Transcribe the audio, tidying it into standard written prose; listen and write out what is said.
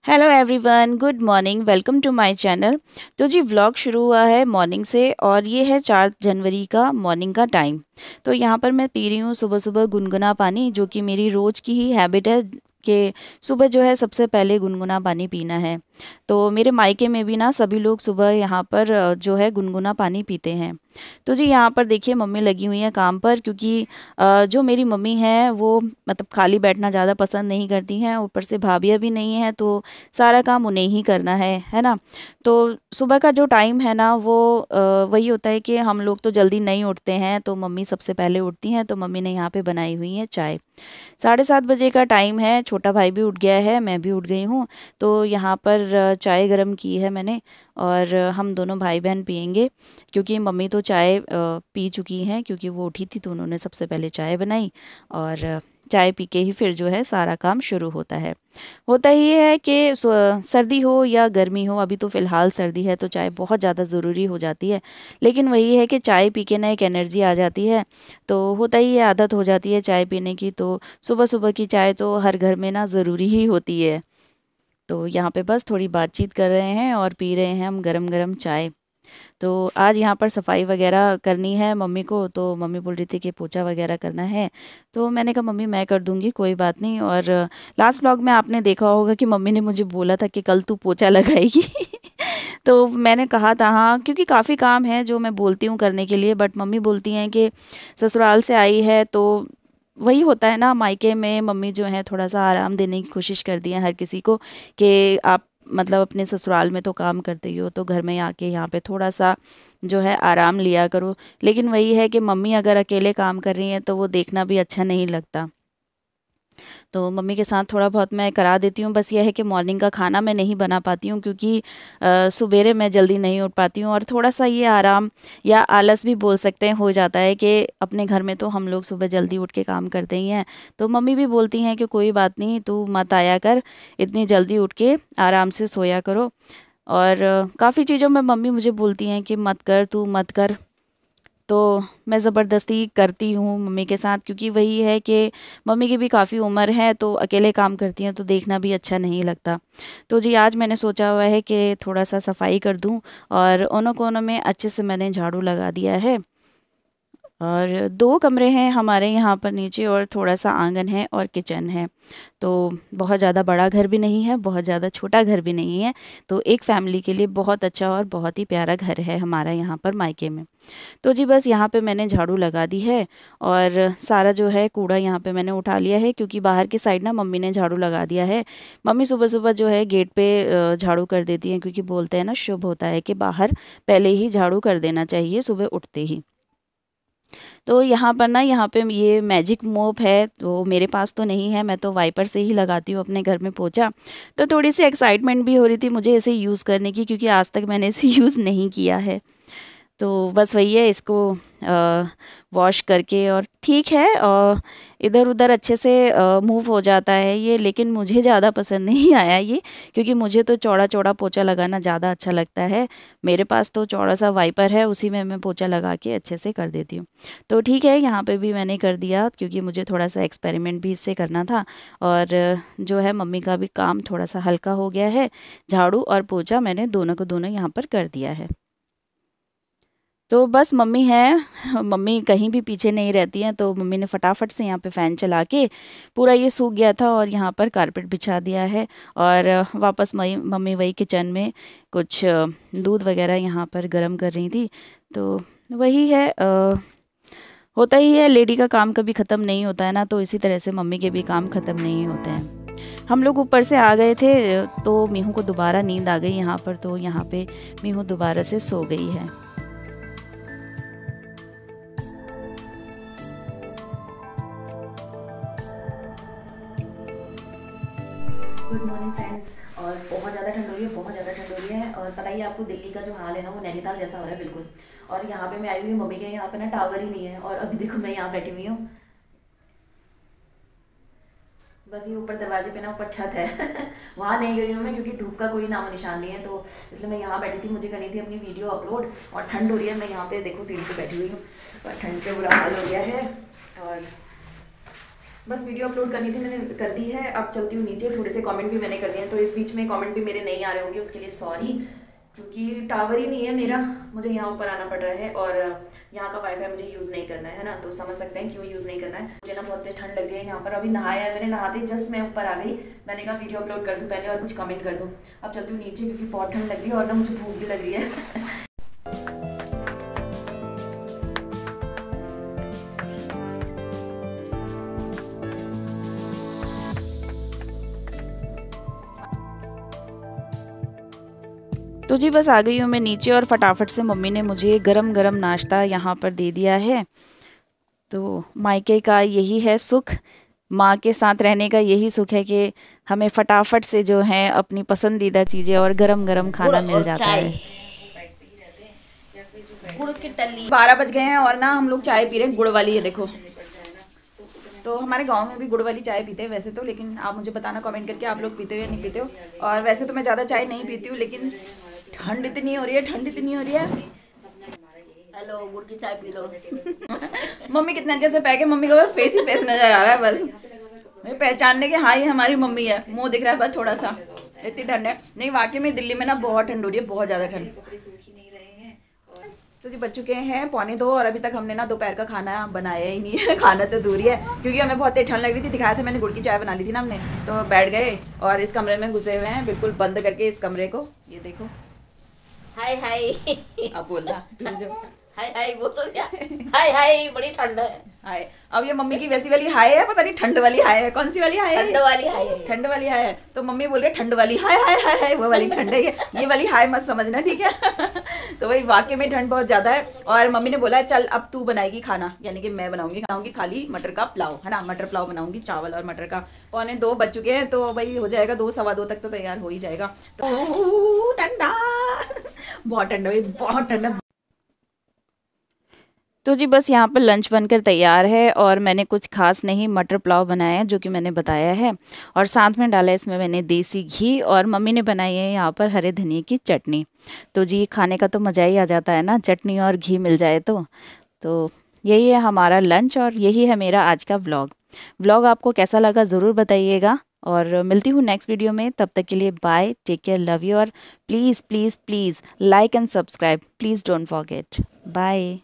Hello everyone, good morning. Welcome to my channel. तो जी vlog शुरू हुआ है मॉर्निंग से और ये है 4 जनवरी का मॉर्निंग का टाइम। तो यहाँ पर मैं पी रही हूँ सुबह सुबह गुनगुना पानी, जो कि मेरी रोज़ की ही हैबिट है कि सुबह जो है सबसे पहले गुनगुना पानी पीना है। तो मेरे मायके में भी ना सभी लोग सुबह यहाँ पर जो है गुनगुना पानी पीते हैं। तो जी यहाँ पर देखिए मम्मी लगी हुई हैं काम पर, क्योंकि जो मेरी मम्मी हैं वो मतलब खाली बैठना ज़्यादा पसंद नहीं करती हैं। ऊपर से भाभियाँ भी नहीं हैं तो सारा काम उन्हें ही करना है ना। तो सुबह का जो टाइम है ना वो वही होता है कि हम लोग तो जल्दी नहीं उठते हैं, तो मम्मी सबसे पहले उठती हैं। तो मम्मी ने यहाँ पे बनाई हुई है चाय। 7:30 बजे का टाइम है, छोटा भाई भी उठ गया है, मैं भी उठ गई हूँ। तो यहाँ पर चाय गरम की है मैंने और हम दोनों भाई बहन पियेंगे, क्योंकि मम्मी तो चाय पी चुकी हैं, क्योंकि वो उठी थी तो उन्होंने सबसे पहले चाय बनाई और चाय पी के ही फिर जो है सारा काम शुरू होता है। होता ही है कि सर्दी हो या गर्मी हो, अभी तो फ़िलहाल सर्दी है तो चाय बहुत ज़्यादा ज़रूरी हो जाती है। लेकिन वही है कि चाय पी के ना एक एनर्जी आ जाती है। तो होता ही है, आदत हो जाती है चाय पीने की। तो सुबह सुबह की चाय तो हर घर में ना ज़रूरी ही होती है। तो यहाँ पे बस थोड़ी बातचीत कर रहे हैं और पी रहे हैं हम गरम गरम चाय। तो आज यहाँ पर सफाई वगैरह करनी है मम्मी को, तो मम्मी बोल रही थी कि पोछा वगैरह करना है। तो मैंने कहा मम्मी मैं कर दूंगी, कोई बात नहीं। और लास्ट व्लॉग में आपने देखा होगा कि मम्मी ने मुझे बोला था कि कल तू पोछा लगाएगी। तो मैंने कहा था हाँ, क्योंकि काफ़ी काम है जो मैं बोलती हूँ करने के लिए, बट मम्मी बोलती हैं कि ससुराल से आई है तो वही होता है ना, मायके में मम्मी जो है थोड़ा सा आराम देने की कोशिश करती हैं हर किसी को, कि आप मतलब अपने ससुराल में तो काम करते ही हो तो घर में आके यहाँ पे थोड़ा सा जो है आराम लिया करो। लेकिन वही है कि मम्मी अगर अकेले काम कर रही हैं तो वो देखना भी अच्छा नहीं लगता। तो मम्मी के साथ थोड़ा बहुत मैं करा देती हूँ। बस ये है कि मॉर्निंग का खाना मैं नहीं बना पाती हूँ, क्योंकि सुबेरे मैं जल्दी नहीं उठ पाती हूँ और थोड़ा सा ये आराम या आलस भी बोल सकते हैं हो जाता है कि अपने घर में तो हम लोग सुबह जल्दी उठ के काम करते ही हैं। तो मम्मी भी बोलती हैं कि कोई बात नहीं, तू मत आया कर, इतनी जल्दी उठ के आराम से सोया करो। और काफ़ी चीज़ों में मम्मी मुझे बोलती हैं कि मत कर, तू मत कर। तो मैं ज़बरदस्ती करती हूँ मम्मी के साथ, क्योंकि वही है कि मम्मी की भी काफ़ी उम्र है तो अकेले काम करती हैं तो देखना भी अच्छा नहीं लगता। तो जी आज मैंने सोचा हुआ है कि थोड़ा सा सफाई कर दूँ और कोनों कोनों में अच्छे से मैंने झाड़ू लगा दिया है। और 2 कमरे हैं हमारे यहाँ पर नीचे, और थोड़ा सा आंगन है और किचन है। तो बहुत ज़्यादा बड़ा घर भी नहीं है, बहुत ज़्यादा छोटा घर भी नहीं है। तो एक फैमिली के लिए बहुत अच्छा और बहुत ही प्यारा घर है हमारा यहाँ पर मायके में। तो जी बस यहाँ पे मैंने झाड़ू लगा दी है और सारा जो है कूड़ा यहाँ पे मैंने उठा लिया है, क्योंकि बाहर की साइड ना मम्मी ने झाड़ू लगा दिया है। मम्मी सुबह सुबह जो है गेट पे झाड़ू कर देती हैं, क्योंकि बोलते हैं ना शुभ होता है कि बाहर पहले ही झाड़ू कर देना चाहिए सुबह उठते ही। तो यहाँ पर ना, यहाँ पे ये मैजिक मोप है, तो मेरे पास तो नहीं है, मैं तो वाइपर से ही लगाती हूँ अपने घर में पोछा। तो थोड़ी सी एक्साइटमेंट भी हो रही थी मुझे इसे यूज़ करने की, क्योंकि आज तक मैंने इसे यूज़ नहीं किया है। तो बस वही है, इसको वॉश करके और ठीक है, इधर उधर अच्छे से मूव हो जाता है ये। लेकिन मुझे ज़्यादा पसंद नहीं आया ये, क्योंकि मुझे तो चौड़ा चौड़ा पोछा लगाना ज़्यादा अच्छा लगता है। मेरे पास तो चौड़ा सा वाइपर है, उसी में मैं पोछा लगा के अच्छे से कर देती हूँ। तो ठीक है, यहाँ पे भी मैंने कर दिया, क्योंकि मुझे थोड़ा सा एक्सपेरिमेंट भी इससे करना था। और जो है मम्मी का भी काम थोड़ा सा हल्का हो गया है। झाड़ू और पोछा मैंने दोनों को दोनों यहाँ पर कर दिया है। तो बस मम्मी है, मम्मी कहीं भी पीछे नहीं रहती हैं। तो मम्मी ने फटाफट से यहाँ पे फ़ैन चला के, पूरा ये सूख गया था और यहाँ पर कारपेट बिछा दिया है। और वापस मई मम्मी वही किचन में कुछ दूध वगैरह यहाँ पर गर्म कर रही थी। तो वही है, होता ही है, लेडी का काम कभी ख़त्म नहीं होता है ना। तो इसी तरह से मम्मी के भी काम ख़त्म नहीं होते हैं। हम लोग ऊपर से आ गए थे तो मीहू को दोबारा नींद आ गई यहाँ पर, तो यहाँ पे मीहू दोबारा से सो गई है। Good morning friends. और बहुत ज़्यादा ठंड हो रही है, बहुत ज़्यादा ठंड हो रही है। और पता ही है आपको, दिल्ली का जो हाल है ना वो नैनीताल जैसा हो रहा है बिल्कुल। और यहाँ पे मैं आई हुई हूँ मम्मी के यहाँ पे ना टावर ही नहीं है। और अभी देखो मैं यहाँ बैठी हुई हूँ, बस ये ऊपर दरवाजे पे ना ऊपर छत है। वहाँ नहीं गई हूँ मैं, क्योंकि धूप का कोई नामो निशान नहीं है। तो इसलिए मैं यहाँ बैठी थी, मुझे करनी थी अपनी वीडियो अपलोड। और ठंड हो रही है, मैं यहाँ पे देखो सीढ़ी पे बैठी हुई हूँ और ठंड से बुरा हाल हो गया है। और बस वीडियो अपलोड करनी थी, मैंने कर दी है। अब चलती हूँ नीचे, थोड़े से कमेंट भी मैंने कर दिए हैं, तो इस बीच में कमेंट भी मेरे नहीं आ रहे होंगे, उसके लिए सॉरी, क्योंकि टावर ही नहीं है मेरा, मुझे यहाँ ऊपर आना पड़ रहा है और यहाँ का वाईफाई मुझे यूज़ नहीं करना है ना, तो समझ सकते हैं क्यों यूज़ नहीं करना है। मुझे ना बहुत ठंड लग रही है यहाँ पर, अभी नहाया है मैंने, नहाते जस्ट मैं ऊपर आ गई, मैंने कहा वीडियो अपलोड कर दूँ पहले और कुछ कमेंट कर दूँ। अब चलती हूँ नीचे क्योंकि बहुत ठंड लग रही है और ना मुझे भूख भी लग रही है। तो जी बस आ गई हूँ मैं नीचे और फटाफट से मम्मी ने मुझे गरम गरम नाश्ता यहाँ पर दे दिया है। तो मायके का यही है सुख, माँ के साथ रहने का यही सुख है कि हमें फटाफट से जो है अपनी पसंदीदा चीज़ें और गरम गरम खाना मिल जाता है। गुड़ की टल्ली 12 बज गए हैं और ना हम लोग चाय पी रहे हैं गुड़ वाली, है देखो। तो हमारे गांव में भी गुड़ वाली चाय पीते हैं वैसे तो, लेकिन आप मुझे बताना कमेंट करके आप लोग पीते हो या नहीं पीते हो। और वैसे तो मैं ज़्यादा चाय नहीं पीती हूँ, लेकिन ठंड इतनी हो रही है, ठंड इतनी हो रही है। हेलो, गुड़ की चाय पी लो। मम्मी कितने अच्छे से पैके, मम्मी का बस फेस ही फेस नजर आ रहा है, बस मैं पहचानने के हाँ ये हमारी मम्मी है, मुंह दिख रहा है बस थोड़ा सा, इतनी ठंड है। नहीं वाकई में दिल्ली में ना बहुत ठंड हो रही है, बहुत ज़्यादा ठंड। तो जी बच चुके हैं 1:45 और अभी तक हमने ना दोपहर का खाना बनाया ही नहीं है। खाना तो दूर ही है, क्योंकि हमें बहुत तेज ठंड लग रही थी। दिखाया था मैंने, गुड़ की चाय बना ली थी ना हमने, तो बैठ गए और इस कमरे में घुसे हुए हैं बिल्कुल बंद करके इस कमरे को। ये देखो, हाय हाय। अब बोलना हाय हाय वो तो क्या, हाय हाय बड़ी ठंड है। हाय, अब ये मम्मी की वैसी वाली हाय है, पता नहीं ठंड वाली हाय है, कौन सी वाली हाय है? ठंड वाली हाय है। ठंड वाली हाय है, तो मम्मी बोल रही है ठंड वाली हाय हाय हाय हाय, वो वाली ठंड है ये वाली हाय मत समझना, ठीक है। तो वही वाकई में ठंड बहुत ज़्यादा है। और मम्मी ने बोला चल अब तू बनाएगी खाना, यानी कि मैं बनाऊंगी खाली मटर का पुलाव, है ना, मटर पुलाव बनाऊंगी, चावल और मटर का। 1:45 बज चुके हैं, तो भाई हो जाएगा 2 सवा 2 तक तो तैयार हो ही जाएगा। तो ठंडा बहुत ठंडा भाई, बहुत ठंडा। तो जी बस यहाँ पर लंच बनकर तैयार है और मैंने कुछ खास नहीं मटर पुलाव बनाया है जो कि मैंने बताया है, और साथ में डाला है इसमें मैंने देसी घी, और मम्मी ने बनाई है यहाँ पर हरे धनिए की चटनी। तो जी खाने का तो मज़ा ही आ जाता है ना, चटनी और घी मिल जाए तो यही है हमारा लंच और यही है मेरा आज का व्लॉग आपको कैसा लगा ज़रूर बताइएगा, और मिलती हूँ नेक्स्ट वीडियो में। तब तक के लिए bye, take care, love you, और please please please like and subscribe, please don't forget. Bye.